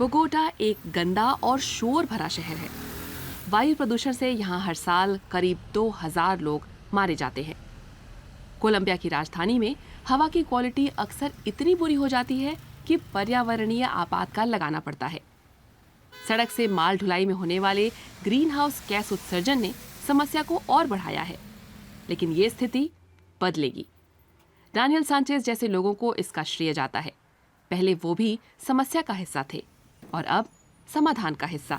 Bogota एक गंदा और शोर भरा शहर है। वायु प्रदूषण से यहाँ हर साल करीब 2000 लोग मारे जाते हैं। कोलंबिया की राजधानी में हवा की क्वालिटी अक्सर इतनी बुरी हो जाती है कि पर्यावरणीय आपातकाल लगाना पड़ता है। सड़क से माल ढुलाई में होने वाले ग्रीन हाउस गैस उत्सर्जन ने समस्या को और बढ़ाया है, लेकिन ये स्थिति बदलेगी। डानियल सांचेज जैसे लोगों को इसका श्रेय जाता है। पहले वो भी समस्या का हिस्सा थे और अब समाधान का हिस्सा।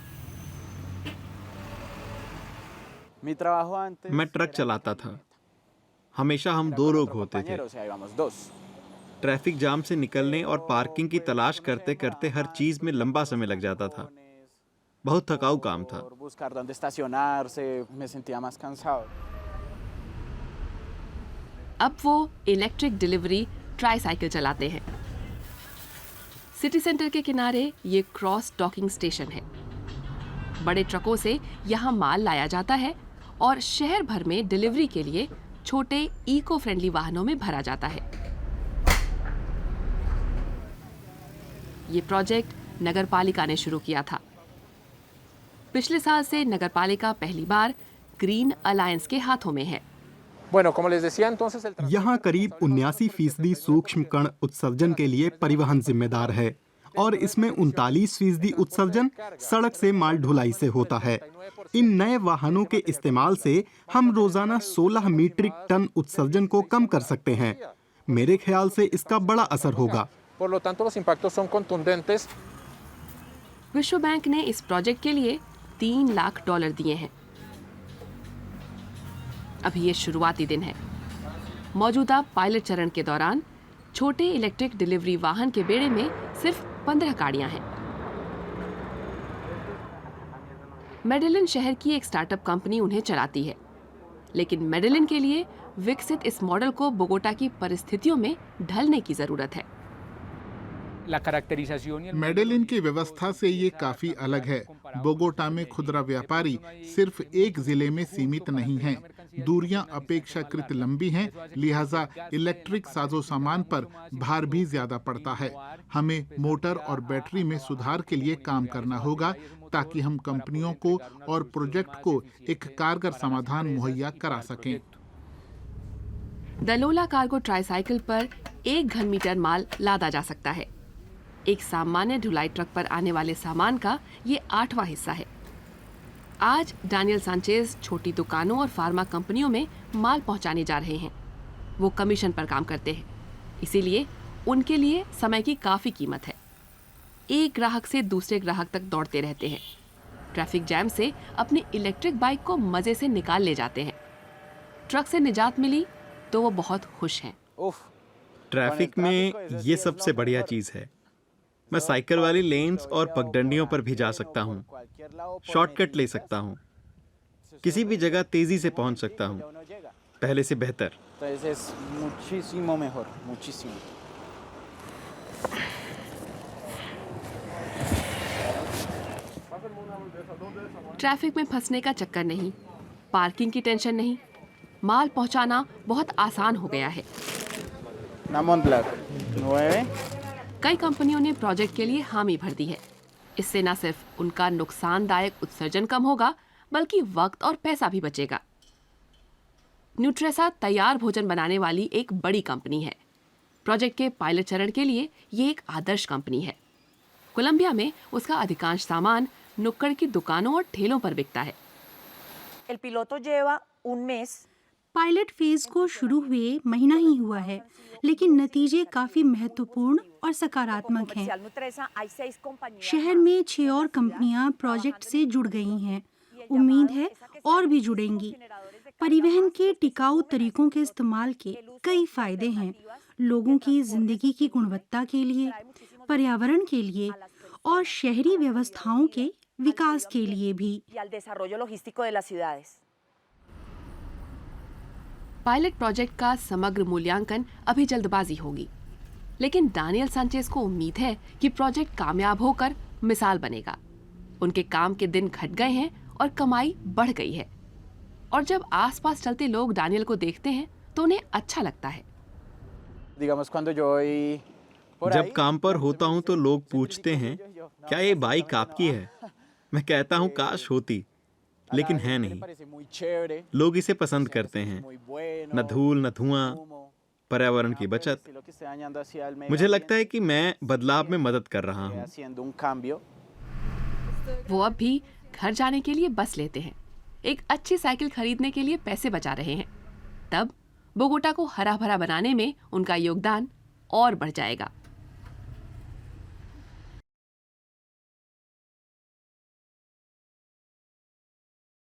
मैं ट्रक चलाता था। हमेशा हम 2 लोग होते थे। ट्रैफिक जाम से निकलने और पार्किंग की तलाश करते करते हर चीज में लंबा समय लग जाता था। बहुत थकाऊ काम था। अब वो इलेक्ट्रिक डिलीवरी ट्राईसाइकिल चलाते हैं। सिटी सेंटर के किनारे ये क्रॉस डॉकिंग स्टेशन है। बड़े ट्रकों से यहाँ माल लाया जाता है और शहर भर में डिलीवरी के लिए छोटे इको फ्रेंडली वाहनों में भरा जाता है। ये प्रोजेक्ट नगरपालिका ने शुरू किया था। पिछले साल से नगरपालिका पहली बार ग्रीन अलायंस के हाथों में है। यहाँ करीब 79% सूक्ष्म कण उत्सर्जन के लिए परिवहन जिम्मेदार है और इसमें 39% उत्सर्जन सड़क से माल ढुलाई से होता है। इन नए वाहनों के इस्तेमाल से हम रोजाना 16 मीट्रिक टन उत्सर्जन को कम कर सकते हैं। मेरे ख्याल से इसका बड़ा असर होगा। विश्व बैंक ने इस प्रोजेक्ट के लिए $3 लाख दिए हैं। अभी ये शुरुआती दिन है। मौजूदा पायलट चरण के दौरान छोटे इलेक्ट्रिक डिलीवरी वाहन के बेड़े में सिर्फ 15 गाड़ियां हैं। मेडेलिन शहर की एक स्टार्टअप कंपनी उन्हें चलाती है, लेकिन मेडेलिन के लिए विकसित इस मॉडल को बोगोटा की परिस्थितियों में ढलने की जरूरत है। मेडेलिन की व्यवस्था से ये काफी अलग है। बोगोटा में खुदरा व्यापारी सिर्फ एक जिले में सीमित नहीं हैं। दूरियां अपेक्षाकृत लंबी हैं, लिहाजा इलेक्ट्रिक साजो सामान पर भार भी ज्यादा पड़ता है। हमें मोटर और बैटरी में सुधार के लिए काम करना होगा ताकि हम कंपनियों को और प्रोजेक्ट को एक कारगर समाधान मुहैया करा सकें। दलोला कार्गो ट्राईसाइकिल पर 1 घन मीटर माल लादा जा सकता है। एक सामान्य ढुलाई ट्रक पर आने वाले सामान का ये 8वां हिस्सा है। आज डानियल सांचेज छोटी दुकानों और फार्मा कंपनियों में माल पहुंचाने जा रहे हैं। वो कमीशन पर काम करते हैं, इसीलिए उनके लिए समय की काफी कीमत है। एक ग्राहक से दूसरे ग्राहक तक दौड़ते रहते हैं। ट्रैफिक जैम से अपनी इलेक्ट्रिक बाइक को मजे से निकाल ले जाते हैं। ट्रक से निजात मिली तो वो बहुत खुश हैं। ट्रैफिक में ये सबसे बढ़िया चीज है। मैं साइकिल वाली लेन्स और पगडंडियों पर भी जा सकता हूँ। शॉर्टकट ले सकता हूँ। किसी भी जगह तेजी से पहुँच सकता हूँ। पहले से बेहतर। ट्रैफिक में फंसने का चक्कर नहीं, पार्किंग की टेंशन नहीं, माल पहुंचाना बहुत आसान हो गया है। कई कंपनियों ने प्रोजेक्ट के लिए हामी भर दी है। इससे न सिर्फ उनका नुकसानदायक उत्सर्जन कम होगा, बल्कि वक्त और पैसा भी बचेगा। न्यूट्रेसा तैयार भोजन बनाने वाली एक बड़ी कंपनी है। प्रोजेक्ट के पायलट चरण के लिए ये एक आदर्श कंपनी है। कोलंबिया में उसका अधिकांश सामान नुक्कड़ की दुकानों और ठेलों पर बिकता है। पायलट फेज को शुरू हुए महीना ही हुआ है, लेकिन नतीजे काफी महत्वपूर्ण और सकारात्मक हैं। शहर में 6 और कंपनियां प्रोजेक्ट से जुड़ गई हैं। उम्मीद है और भी जुड़ेंगी। परिवहन के टिकाऊ तरीकों के इस्तेमाल के कई फायदे हैं, लोगों की जिंदगी की गुणवत्ता के लिए, पर्यावरण के लिए और शहरी व्यवस्थाओं के विकास के लिए भी। पायलट प्रोजेक्ट का समग्र मूल्यांकन अभी जल्दबाजी होगी, लेकिन डानियल सांचेज को उम्मीद है कि प्रोजेक्ट कामयाब होकर मिसाल बनेगा। उनके काम के दिन घट गए हैं और कमाई बढ़ गई है, और जब आसपास चलते लोग डानियल को देखते हैं तो उन्हें अच्छा लगता है। जब काम पर होता हूँ तो लोग पूछते हैं, क्या ये बाइक आपकी है? मैं कहता हूँ काश होती, लेकिन है नहीं। लोग इसे पसंद करते हैं, न धूल न धुआं, पर्यावरण की बचत। मुझे लगता है कि मैं बदलाव में मदद कर रहा हूँ। वो अब भी घर जाने के लिए बस लेते हैं, एक अच्छी साइकिल खरीदने के लिए पैसे बचा रहे हैं। तब बोगोटा को हरा भरा बनाने में उनका योगदान और बढ़ जाएगा।